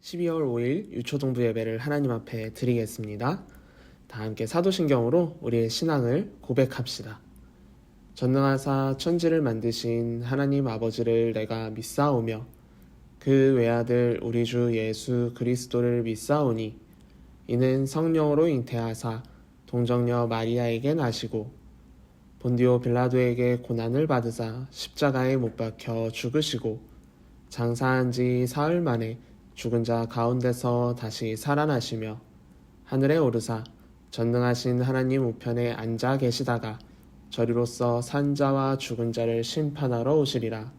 12월 5일 유초동부 예배를 하나님 앞에 드리겠습니다. 다 함께 사도신경으로 우리의 신앙을 고백합시다. 전능하사 천지를 만드신 하나님 아버지를 내가 믿사오며 그 외아들 우리 주 예수 그리스도를 믿사오니 이는 성령으로 잉태하사 동정녀 마리아에게 나시고 본디오 빌라도에게 고난을 받으사 십자가에 못 박혀 죽으시고 장사한 지 사흘 만에 죽은 자 가운데서 다시 살아나시며 하늘에 오르사 전능하신 하나님 우편에 앉아 계시다가 저리로서 산 자와 죽은 자를 심판하러 오시리라.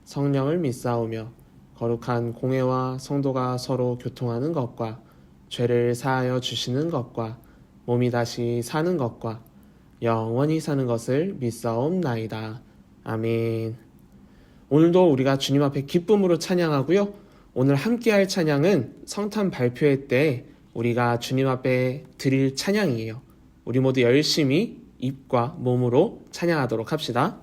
성령을 믿사오며 거룩한 공회와 성도가 서로 교통하는 것과 죄를 사하여 주시는 것과 몸이 다시 사는 것과 영원히 사는 것을 믿사옵나이다. 아멘. 오늘도 우리가 주님 앞에 기쁨으로 찬양하고요. 오늘 함께할 찬양은 성탄 발표회 때 우리가 주님 앞에 드릴 찬양이에요. 우리 모두 열심히 입과 몸으로 찬양하도록 합시다.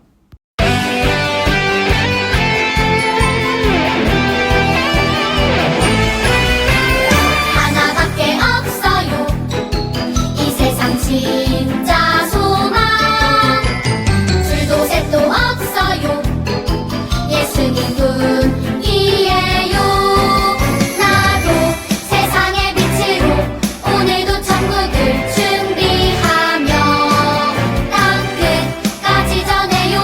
하나밖에 없어요. 이 세상 진짜 소망. 줄도 셋도 없어요. 예수님뿐이에요. 나도 세상의 빛으로 오늘도 천국을 준비하며 땅 끝까지 전해요.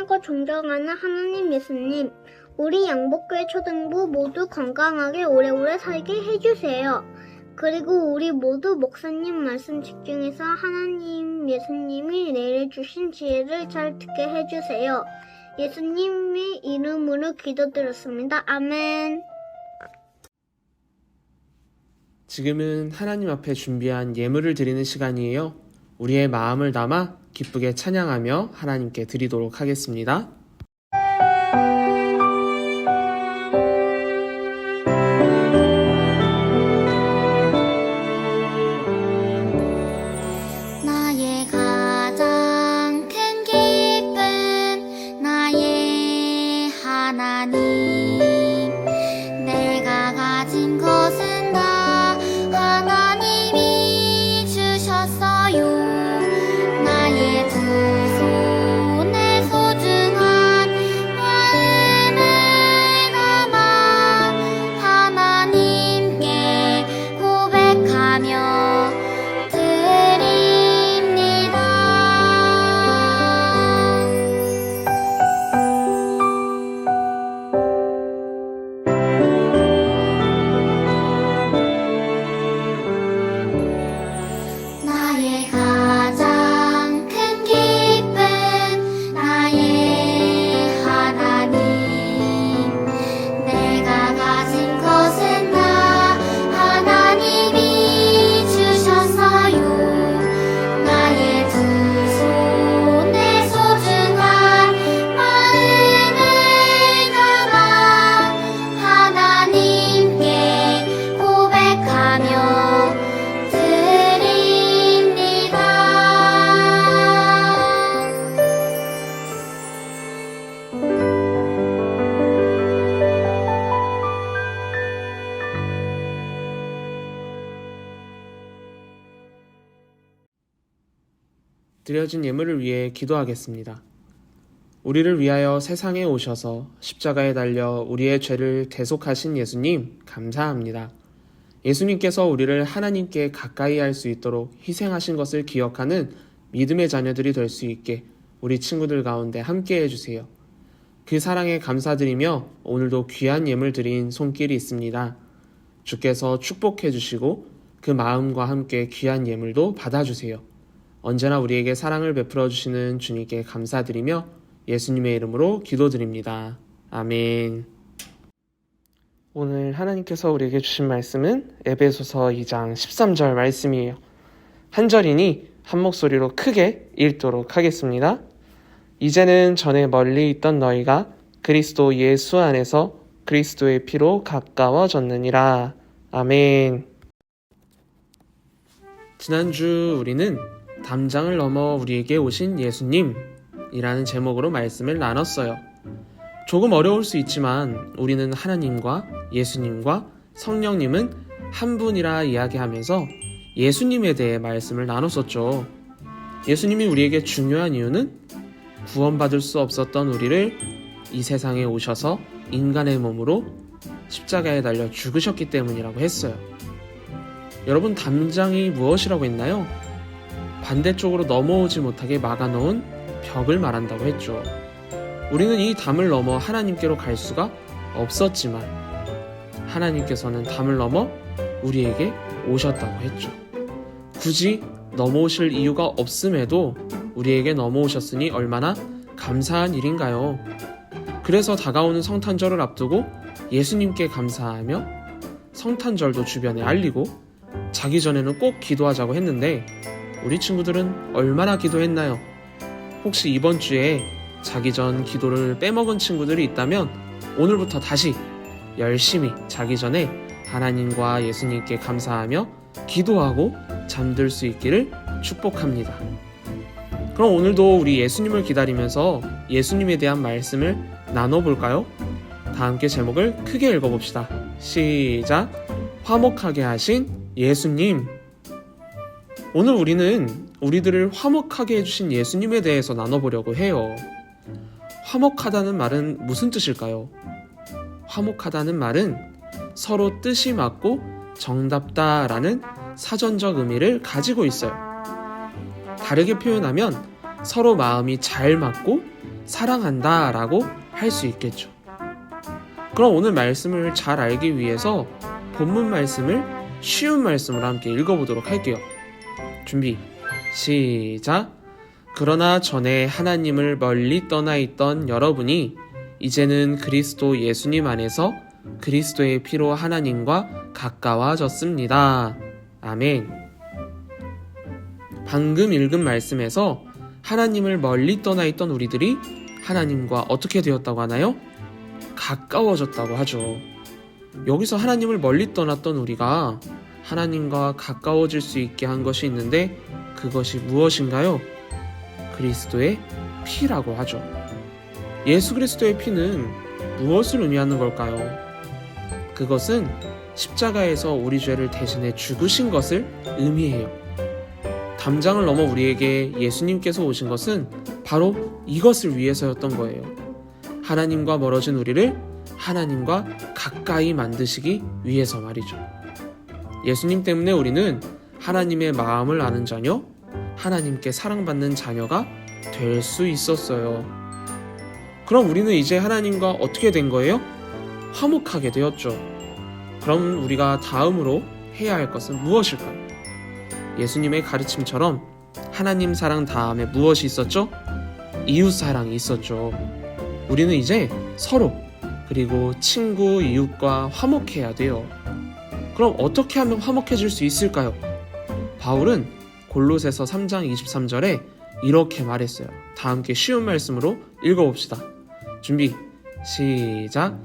사랑하고 존경하는 하나님 예수님, 우리 양복교회 초등부 모두 건강하게 오래오래 살게 해주세요. 그리고 우리 모두 목사님 말씀 집중해서 하나님 예수님이 내려주신 지혜를 잘 듣게 해주세요. 예수님의 이름으로 기도드렸습니다. 아멘. 지금은 하나님 앞에 준비한 예물을 드리는 시간이에요. 우리의 마음을 담아 기쁘게 찬양하며 하나님께 드리도록 하겠습니다. 나의 가장 큰 기쁨 나의 하나님 내가 가진 것은 다 하나님이 주셨어요 나의 두 손에 소중한 마음을 담아 하나님께 고백하며 드립니다. 나의 가장 큰 기쁨 나의 하나님 내가 가진 것은 다 하나님이 주셨어요 나의 두 손에 소중한 마음을 담아 하나님께 고백하며 드립니다. 드려진 예물을 위해 기도하겠습니다. 우리를 위하여 세상에 오셔서 십자가에 달려 우리의 죄를 대속하신 예수님, 감사합니다. 예수님께서 우리를 하나님께 가까이 할 수 있도록 희생하신 것을 기억하는 믿음의 자녀들이 될 수 있게 우리 친구들 가운데 함께 해주세요. 그 사랑에 감사드리며 오늘도 귀한 예물 드린 손길이 있습니다. 주께서 축복해 주시고 그 마음과 함께 귀한 예물도 받아주세요. 언제나 우리에게 사랑을 베풀어 주시는 주님께 감사드리며 예수님의 이름으로 기도드립니다. 아멘. 오늘 하나님께서 우리에게 주신 말씀은 에베소서 2장 13절 말씀이에요. 한 절이니 한 목소리로 크게 읽도록 하겠습니다. 이제는 전에 멀리 있던 너희가 그리스도 예수 안에서 그리스도의 피로 가까워졌느니라. 아멘. 지난주 우리는 담장을 넘어 우리에게 오신 예수님이라는 제목으로 말씀을 나눴어요. 조금 어려울 수 있지만 우리는 하나님과 예수님과 성령님은 한 분이라 이야기하면서 예수님에 대해 말씀을 나눴었죠. 예수님이 우리에게 중요한 이유는 구원받을 수 없었던 우리를 이 세상에 오셔서 인간의 몸으로 십자가에 달려 죽으셨기 때문이라고 했어요. 여러분, 담장이 무엇이라고 했나요? 반대쪽으로 넘어오지 못하게 막아놓은 벽을 말한다고 했죠. 우리는 이 담을 넘어 하나님께로 갈 수가 없었지만 하나님께서는 담을 넘어 우리에게 오셨다고 했죠. 굳이 넘어오실 이유가 없음에도 우리에게 넘어오셨으니 얼마나 감사한 일인가요? 그래서 다가오는 성탄절을 앞두고 예수님께 감사하며 성탄절도 주변에 알리고 자기 전에는 꼭 기도하자고 했는데 우리 친구들은 얼마나 기도했나요? 혹시 이번 주에 자기 전 기도를 빼먹은 친구들이 있다면 오늘부터 다시 열심히 자기 전에 하나님과 예수님께 감사하며 기도하고 잠들 수 있기를 축복합니다. 그럼 오늘도 우리 예수님을 기다리면서 예수님에 대한 말씀을 나눠볼까요? 다 함께 제목을 크게 읽어봅시다. 시작! 화목하게 하신 예수님. 오늘 우리는 우리들을 화목하게 해주신 예수님에 대해서 나눠보려고 해요. 화목하다는 말은 무슨 뜻일까요? 화목하다는 말은 서로 뜻이 맞고 정답다라는 사전적 의미를 가지고 있어요. 다르게 표현하면 서로 마음이 잘 맞고 사랑한다 라고 할 수 있겠죠. 그럼 오늘 말씀을 잘 알기 위해서 본문 말씀을 쉬운 말씀으로 함께 읽어보도록 할게요. 준비, 시작. 그러나 전에 하나님을 멀리 떠나 있던 여러분이 이제는 그리스도 예수님 안에서 그리스도의 피로 하나님과 가까워졌습니다. 아멘. 방금 읽은 말씀에서 하나님을 멀리 떠나 있던 우리들이 하나님과 어떻게 되었다고 하나요? 가까워졌다고 하죠. 여기서 하나님을 멀리 떠났던 우리가 하나님과 가까워질 수 있게 한 것이 있는데 그것이 무엇인가요? 그리스도의 피라고 하죠. 예수 그리스도의 피는 무엇을 의미하는 걸까요? 그것은 십자가에서 우리 죄를 대신해 죽으신 것을 의미해요. 담장을 넘어 우리에게 예수님께서 오신 것은 바로 이것을 위해서였던 거예요. 하나님과 멀어진 우리를 하나님과 가까이 만드시기 위해서 말이죠. 예수님 때문에 우리는 하나님의 마음을 아는 자녀, 하나님께 사랑받는 자녀가 될 수 있었어요. 그럼 우리는 이제 하나님과 어떻게 된 거예요? 화목하게 되었죠. 그럼 우리가 다음으로 해야 할 것은 무엇일까요? 예수님의 가르침처럼 하나님 사랑 다음에 무엇이 있었죠? 이웃 사랑이 있었죠. 우리는 이제 서로 그리고 친구, 이웃과 화목해야 돼요. 그럼 어떻게 하면 화목해질 수 있을까요? 바울은 골로새서 3장 23절에 이렇게 말했어요. 다 함께 쉬운 말씀으로 읽어봅시다. 준비, 시작.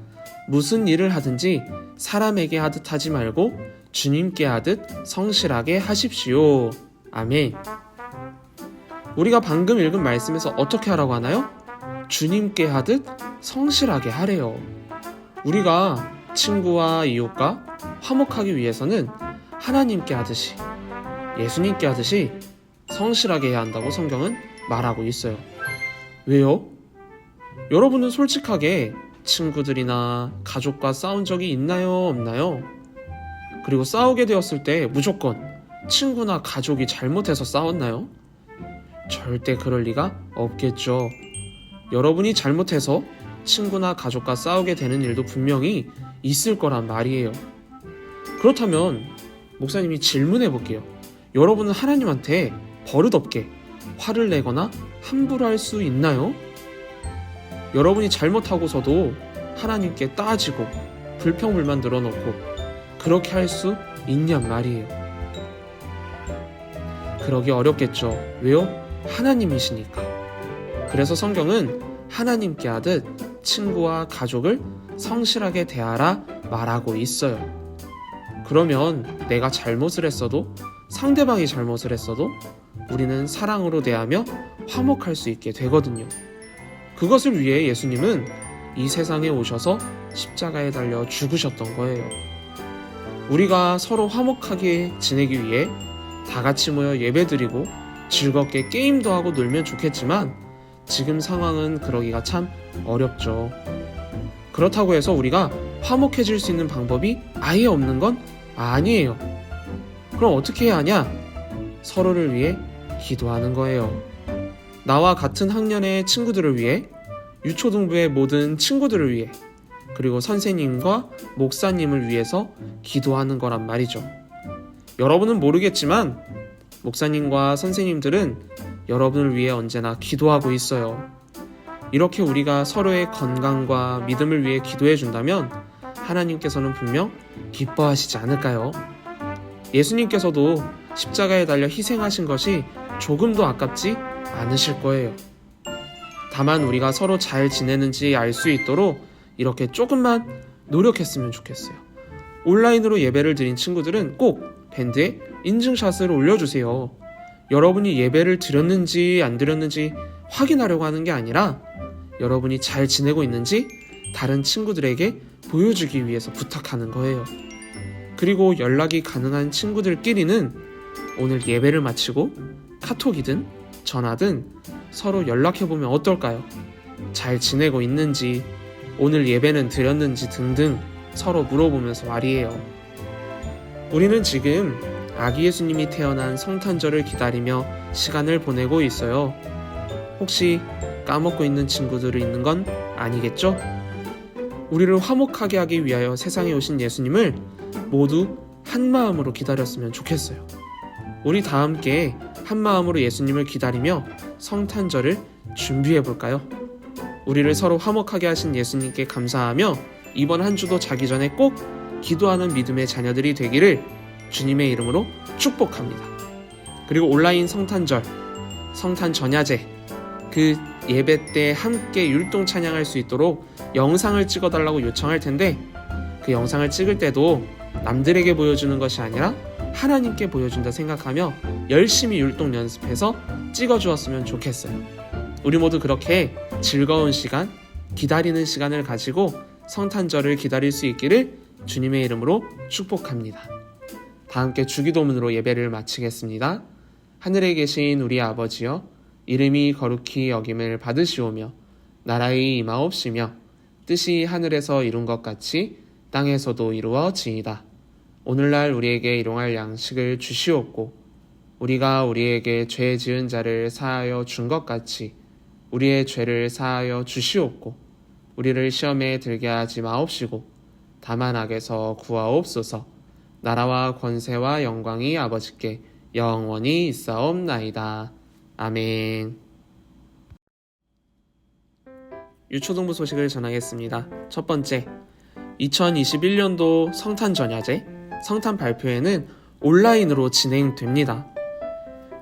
무슨 일을 하든지 사람에게 하듯 하지 말고 주님께 하듯 성실하게 하십시오. 아멘. 우리가 방금 읽은 말씀에서 어떻게 하라고 하나요? 주님께 하듯 성실하게 하래요. 우리가 친구와 이웃과 화목하기 위해서는 하나님께 하듯이, 예수님께 하듯이 성실하게 해야 한다고 성경은 말하고 있어요. 왜요? 여러분은 솔직하게 친구들이나 가족과 싸운 적이 있나요? 없나요? 그리고 싸우게 되었을 때 무조건 친구나 가족이 잘못해서 싸웠나요? 절대 그럴 리가 없겠죠. 여러분이 잘못해서 친구나 가족과 싸우게 되는 일도 분명히 있을 거란 말이에요. 그렇다면 목사님이 질문해 볼게요. 여러분은 하나님한테 버릇없게 화를 내거나 함부로 할 수 있나요? 여러분이 잘못하고서도 하나님께 따지고 불평불만 늘어놓고 그렇게 할 수 있냔 말이에요. 그러기 어렵겠죠. 왜요? 하나님이시니까. 그래서 성경은 하나님께 하듯 친구와 가족을 성실하게 대하라 말하고 있어요. 그러면 내가 잘못을 했어도 상대방이 잘못을 했어도 우리는 사랑으로 대하며 화목할 수 있게 되거든요. 그것을 위해 예수님은 이 세상에 오셔서 십자가에 달려 죽으셨던 거예요. 우리가 서로 화목하게 지내기 위해 다 같이 모여 예배드리고 즐겁게 게임도 하고 놀면 좋겠지만 지금 상황은 그러기가 참 어렵죠. 그렇다고 해서 우리가 화목해질 수 있는 방법이 아예 없는 건 아니에요. 그럼 어떻게 해야 하냐? 서로를 위해 기도하는 거예요. 나와 같은 학년의 친구들을 위해, 유초등부의 모든 친구들을 위해, 그리고 선생님과 목사님을 위해서 기도하는 거란 말이죠. 여러분은 모르겠지만 목사님과 선생님들은 여러분을 위해 언제나 기도하고 있어요. 이렇게 우리가 서로의 건강과 믿음을 위해 기도해 준다면 하나님께서는 분명 기뻐하시지 않을까요? 예수님께서도 십자가에 달려 희생하신 것이 조금도 아깝지 않으실 거예요. 다만 우리가 서로 잘 지내는지 알 수 있도록 이렇게 조금만 노력했으면 좋겠어요. 온라인으로 예배를 드린 친구들은 꼭 밴드에 인증샷을 올려주세요. 여러분이 예배를 드렸는지 안 드렸는지 확인하려고 하는 게 아니라 여러분이 잘 지내고 있는지 다른 친구들에게 보여주기 위해서 부탁하는 거예요. 그리고 연락이 가능한 친구들끼리는 오늘 예배를 마치고 카톡이든 전화든 서로 연락해보면 어떨까요? 잘 지내고 있는지, 오늘 예배는 드렸는지 등등 서로 물어보면서 말이에요. 우리는 지금 아기 예수님이 태어난 성탄절을 기다리며 시간을 보내고 있어요. 혹시 까먹고 있는 친구들이 있는 건 아니겠죠? 우리를 화목하게 하기 위하여 세상에 오신 예수님을 모두 한 마음으로 기다렸으면 좋겠어요. 우리 다 함께 한 마음으로 예수님을 기다리며 성탄절을 준비해 볼까요? 우리를 서로 화목하게 하신 예수님께 감사하며 이번 한 주도 자기 전에 꼭 기도하는 믿음의 자녀들이 되기를 주님의 이름으로 축복합니다. 그리고 온라인 성탄절, 성탄 전야제, 그 예배 때 함께 율동 찬양할 수 있도록 영상을 찍어달라고 요청할 텐데, 그 영상을 찍을 때도 남들에게 보여주는 것이 아니라 하나님께 보여준다 생각하며 열심히 율동 연습해서 찍어주었으면 좋겠어요. 우리 모두 그렇게 즐거운 시간, 기다리는 시간을 가지고 성탄절을 기다릴 수 있기를 주님의 이름으로 축복합니다. 다 함께 주기도문으로 예배를 마치겠습니다. 하늘에 계신 우리 아버지여, 이름이 거룩히 여김을 받으시오며 나라의 임하옵시며 뜻이 하늘에서 이룬 것 같이 땅에서도 이루어지이다. 오늘날 우리에게 일용할 양식을 주시옵고 우리가 우리에게 죄 지은 자를 사하여 준 것 같이 우리의 죄를 사하여 주시옵고 우리를 시험에 들게 하지 마옵시고 다만 악에서 구하옵소서. 나라와 권세와 영광이 아버지께 영원히 있사옵나이다. 아멘. 유초등부 소식을 전하겠습니다. 첫 번째, 2021년도 성탄 전야제, 성탄 발표회는 온라인으로 진행됩니다.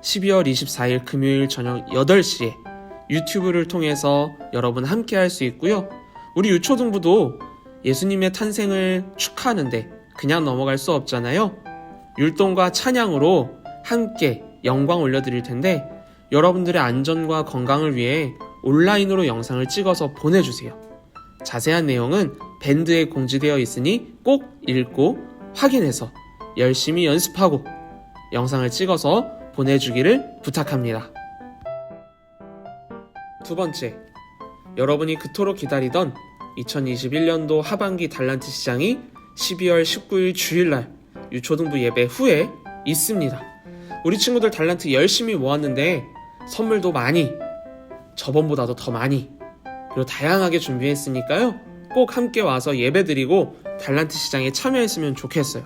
12월 24일 금요일 저녁 8시에 유튜브를 통해서 여러분 함께 할 수 있고요. 우리 유초등부도 예수님의 탄생을 축하하는데 그냥 넘어갈 수 없잖아요. 율동과 찬양으로 함께 영광 올려드릴 텐데 여러분들의 안전과 건강을 위해 온라인으로 영상을 찍어서 보내주세요. 자세한 내용은 밴드에 공지되어 있으니 꼭 읽고 확인해서 열심히 연습하고 영상을 찍어서 보내주기를 부탁합니다. 두 번째, 여러분이 그토록 기다리던 2021년도 하반기 달란트 시장이 12월 19일 주일날 유초등부 예배 후에 있습니다. 우리 친구들 달란트 열심히 모았는데 선물도 많이, 저번보다도 더 많이, 그리고 다양하게 준비했으니까요. 꼭 함께 와서 예배드리고 달란트 시장에 참여했으면 좋겠어요.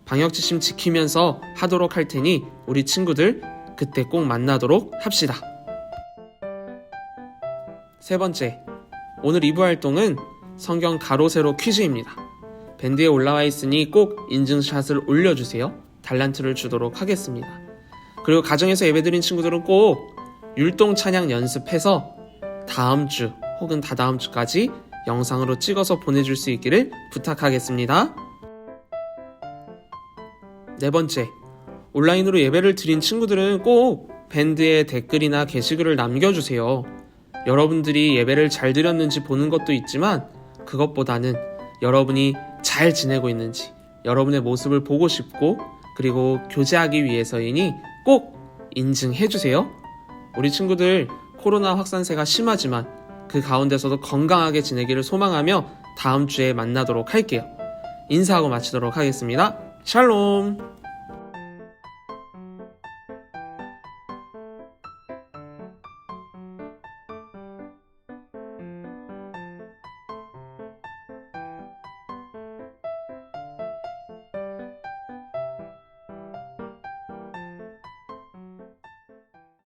방역지침 지키면서 하도록 할 테니 우리 친구들 그때 꼭 만나도록 합시다. 세 번째, 오늘 2부 활동은 성경 가로 세로 퀴즈입니다. 밴드에 올라와 있으니 꼭 인증샷을 올려주세요. 달란트를 주도록 하겠습니다. 그리고 가정에서 예배드린 친구들은 꼭 율동 찬양 연습해서 다음 주 혹은 다다음 주까지 영상으로 찍어서 보내줄 수 있기를 부탁하겠습니다. 네 번째, 온라인으로 예배를 드린 친구들은 꼭 밴드에 댓글이나 게시글을 남겨주세요. 여러분들이 예배를 잘 드렸는지 보는 것도 있지만 그것보다는 여러분이 잘 지내고 있는지, 여러분의 모습을 보고 싶고 그리고 교제하기 위해서이니 꼭 인증해주세요. 우리 친구들 코로나 확산세가 심하지만 그 가운데서도 건강하게 지내기를 소망하며 다음 주에 만나도록 할게요. 인사하고 마치도록 하겠습니다. 샬롬.